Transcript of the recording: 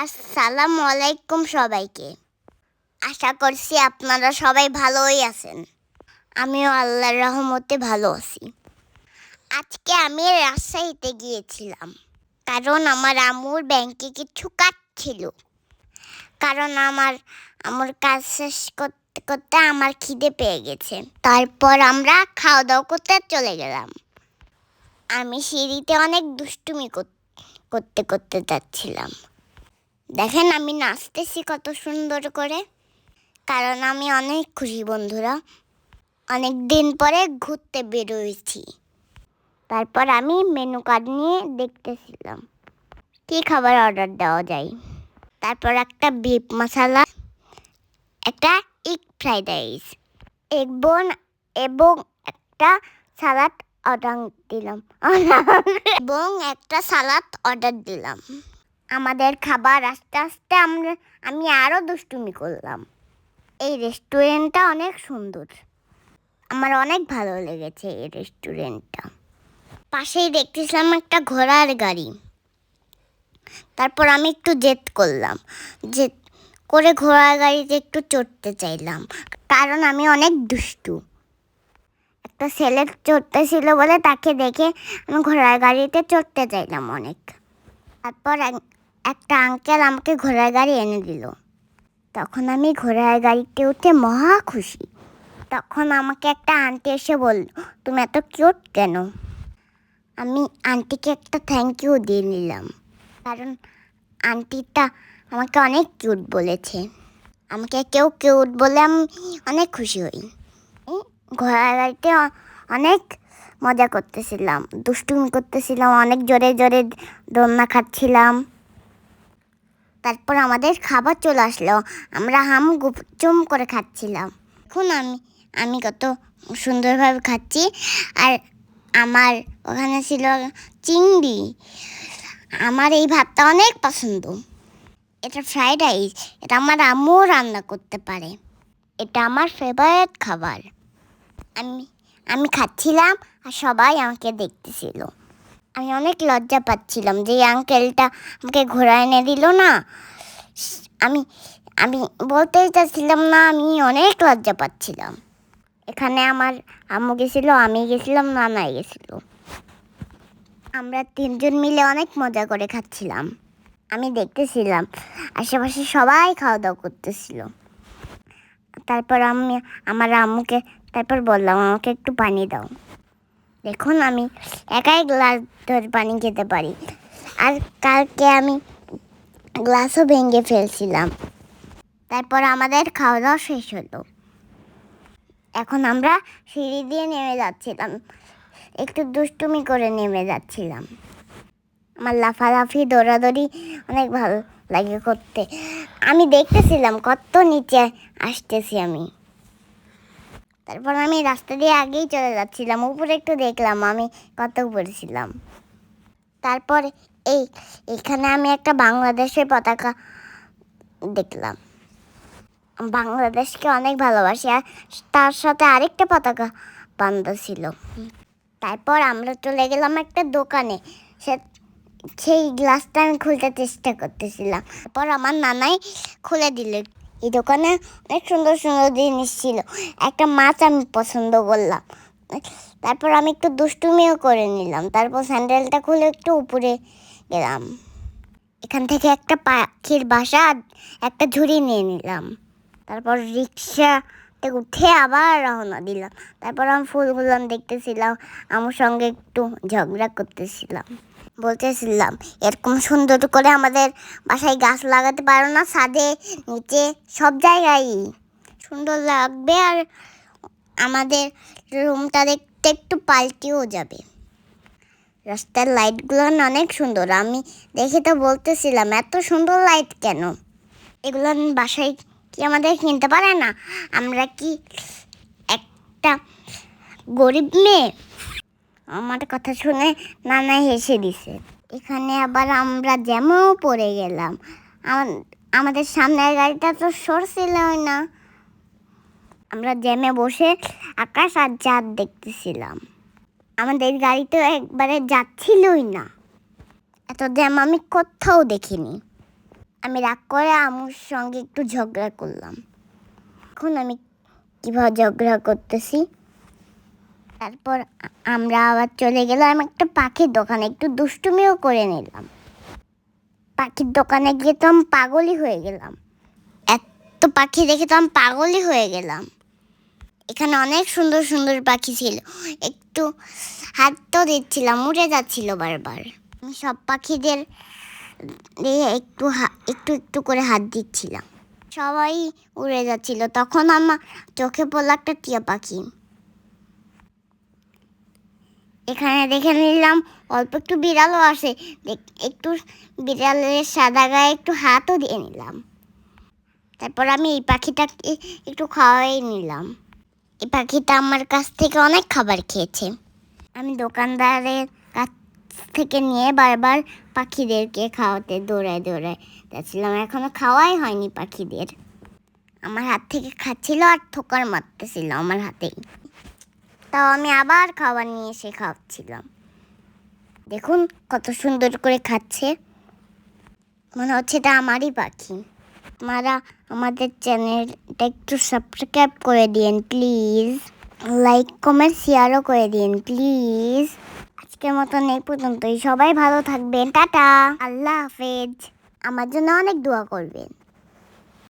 আসসালামু আলাইকুম সবাইকে। আশা করছি আপনারা সবাই ভালোই আছেন। আমিও আল্লাহর রহমতে ভালো আছি। আজকে আমি রাজশাহীতে গিয়েছিলাম, কারণ আমার আম্মুর ব্যাংকে কিছু কাজ ছিল। কারণ আমার কাজ শেষ করতে করতে আমার খিদে পেয়ে গেছে। তারপর আমরা খাওয়া দাওয়া করতে চলে গেলাম। আমি সিঁড়িতে অনেক দুষ্টুমি করতে করতে যাচ্ছিলাম। দেখেন আমি নাচতেছি কত সুন্দর করে, কারণ আমি অনেক খুশি বন্ধুরা। অনেক দিন পরে ঘুরতে বেরোয়েছি। তারপর আমি মেনু কার্ড নিয়ে দেখতেছিলাম কি খাবার অর্ডার দেওয়া যায়। তারপর একটা বিফ মশলা, একটা এগ ফ্রাইড রাইস, এবং একটা সালাদ অর্ডার দিলাম আমাদের খাবার আস্তে আস্তে আমি আরো দুষ্টুমি করলাম। এই রেস্টুরেন্টটা অনেক সুন্দর, আমার অনেক ভালো লেগেছে এই রেস্টুরেন্টটা। পাশেই দেখতেছিলাম একটা ঘোড়ার গাড়ি। তারপর আমি একটু জেদ করলাম, জেদ করে ঘোড়ার গাড়িতে একটু চড়তে চাইলাম, কারণ আমি অনেক দুষ্টু। একটা ছেলে চড়তেছিল বলে তাকে দেখে আমি ঘোড়ার গাড়িতে চড়তে চাইলাম অনেক। তারপর একটা আঙ্কেল আমাকে ঘোড়ার গাড়ি এনে দিল। তখন আমি ঘোড়ার গাড়িতে উঠে মহা খুশি। তখন আমাকে একটা আন্টি এসে বলল, তুমি এত কিউট কেন? আমি আন্টিকে একটা থ্যাংক ইউ দিয়ে নিলাম, কারণ আন্টিটা আমাকে অনেক কিউট বলেছে। আমাকে কেউ কিউট বলে আমি অনেক খুশি হই। ঘোড়ার গাড়িতে অনেক মজা করতেছিলাম, দুষ্টুমি করতেছিলাম, অনেক জোরে জোরে দোলনা খাচ্ছিলাম। তারপর আমাদের খাবার চলে আসলো, আমরা হাম গুপচুম করে খাচ্ছিলাম। এখন আমি কত সুন্দরভাবে খাচ্ছি। আর আমার ওখানে ছিল চিংড়ি। আমার এই ভাতটা অনেক পছন্দ। এটা ফ্রাইড রাইস, এটা আমার আম্মু রান্না করতে পারে। এটা আমার ফেভারিট খাবার। আমি খাচ্ছিলাম আর সবাই আমাকে দেখতেছিল। আমি অনেক লজ্জা পাচ্ছিলাম যে এই আঙ্কেলটা আমাকে ঘোড়া এনে দিল না। আমি আমি বলতেই চাচ্ছিলাম না, আমি অনেক লজ্জা পাচ্ছিলাম। এখানে আমার আম্মু গেছিল, আমি গেছিলাম, নানাই গেছিল। আমরা তিনজন মিলে অনেক মজা করে খাচ্ছিলাম। আমি দেখতেছিলাম আশেপাশে সবাই খাওয়া দাওয়া করতেছিল। তারপর আমি আমার আম্মুকে তারপর বললাম, আমাকে একটু পানি দাও। দেখুন আমি একাই গ্লাস ধরে পানি খেতে পারি, আর কালকে আমি গ্লাসও ভেঙে ফেলছিলাম। তারপর আমাদের খাওয়া দাওয়া শেষ হলো। এখন আমরা সিঁড়ি দিয়ে নেমে যাচ্ছিলাম, একটু দুষ্টুমি করে নেমে যাচ্ছিলাম। আমার লাফালাফি দৌড়াদৌড়ি অনেক ভালো লাগে করতে। আমি দেখতেছিলাম কত নিচে আসতেছি আমি। তারপর আমি রাস্তা দিয়ে আগেই চলে যাচ্ছিলাম, উপরে একটু দেখলাম আমি কত উপরে ছিলাম। তারপর এইখানে আমি একটা বাংলাদেশের পতাকা দেখলাম। বাংলাদেশকে অনেক ভালোবাসি, আর তার সাথে আরেকটা পতাকা বাঁধা ছিল। তারপর আমরা চলে গেলাম একটা দোকানে। সেই গ্লাসটা আমি খুলতে চেষ্টা করতেছিলাম। তারপর আমার নানাই খুলে দিল। এই দোকানে অনেক সুন্দর সুন্দর জিনিস ছিল। একটা মাছ আমি পছন্দ করলাম। তারপর আমি একটু দুষ্টুমিও করে নিলাম। তারপর স্যান্ডেলটা খুলে একটু উপরে গেলাম। এখান থেকে একটা পাখির বাসা, একটা ঝুড়ি নিয়ে নিলাম। তারপর রিক্সাতে উঠে আবার রওনা দিলাম। তারপর আমি ফুলগুলো দেখতেছিলাম, আমার সঙ্গে একটু ঝগড়া করতেছিলাম, বলতেছিলাম এরকম সুন্দর করে আমাদের বাসায় গাছ লাগাতে পারো না? ছাদে, নিচে, সব জায়গায় সুন্দর লাগবে, আর আমাদের রুমটা দেখতে একটু পাল্টেও যাবে। রাস্তার লাইটগুলো অনেক সুন্দর। আমি দেখে তো বলতেছিলাম এত সুন্দর লাইট কেন? এগুলো বাসায় কি আমাদের কিনতে পারে না? আমরা কি একটা গরিব মেয়ে? আমার কথা শুনে নানা হেসে দিছে। এখানে আবার আমরা জ্যামেও পড়ে গেলাম। আমাদের সামনের গাড়িটা তো সরছিলই না। আমরা জ্যামে বসে আকাশ আর চাঁদ দেখতেছিলাম। আমাদের গাড়ি তো একবারে যাচ্ছিলই না। এত জ্যাম আমি কোথাও দেখিনি। আমি রাগ করে আম্মুর সঙ্গে একটু ঝগড়া করলাম। এখন আমি কিভাবে ঝগড়া করতেছি। তারপর আমরা আবার চলে গেলাম একটা পাখির দোকানে, একটু দুষ্টুমিও করে নিলাম। পাখির দোকানে গিয়ে তো আমি পাগলই হয়ে গেলাম। এত পাখি দেখে তো আমি পাগলই হয়ে গেলাম। এখানে অনেক সুন্দর সুন্দর পাখি ছিল, একটু হাত তো দিচ্ছিলাম, উড়ে যাচ্ছিল বারবার। আমি সব পাখিদের একটু একটু একটু করে হাত দিচ্ছিলাম, সবাই উড়ে যাচ্ছিল। তখন আমার চোখে পড়লো একটা টিয়া পাখি। এখানে দেখে নিলাম অল্প একটু বিড়ালও আসে, একটু বিড়ালের সাদা গায়ে একটু হাতও দিয়ে নিলাম। তারপর আমি এই পাখিটাকে একটু খাওয়াই নিলাম। এই পাখিটা আমার কাছ থেকে অনেক খাবার খেয়েছে। আমি দোকানদারের কাছ থেকে নিয়ে বারবার পাখিদেরকে খাওয়াতে দৌড়ায় দৌড়ায় যাচ্ছিলাম। এখনো খাওয়াই হয়নি পাখিদের। আমার হাত থেকে খাচ্ছিল আর ঠোকার মারতেছিল আমার হাতেই। তাও আমি আবার খাবার নিয়ে এসে খাওয়াচ্ছিলাম। দেখুন কত সুন্দর করে খাচ্ছে, মনে হচ্ছে এটা আমারই পাখি। আপনারা আমাদের চ্যানেলটা একটু সাবস্ক্রাইব করে দিন প্লিজ, লাইক কমেন্ট শেয়ারও করে দিন প্লিজ। আজকের মতন এই পর্যন্তই। সবাই ভালো থাকবেন, টাটা, আল্লাহ হাফেজ। আমার জন্য অনেক দোয়া করবেন।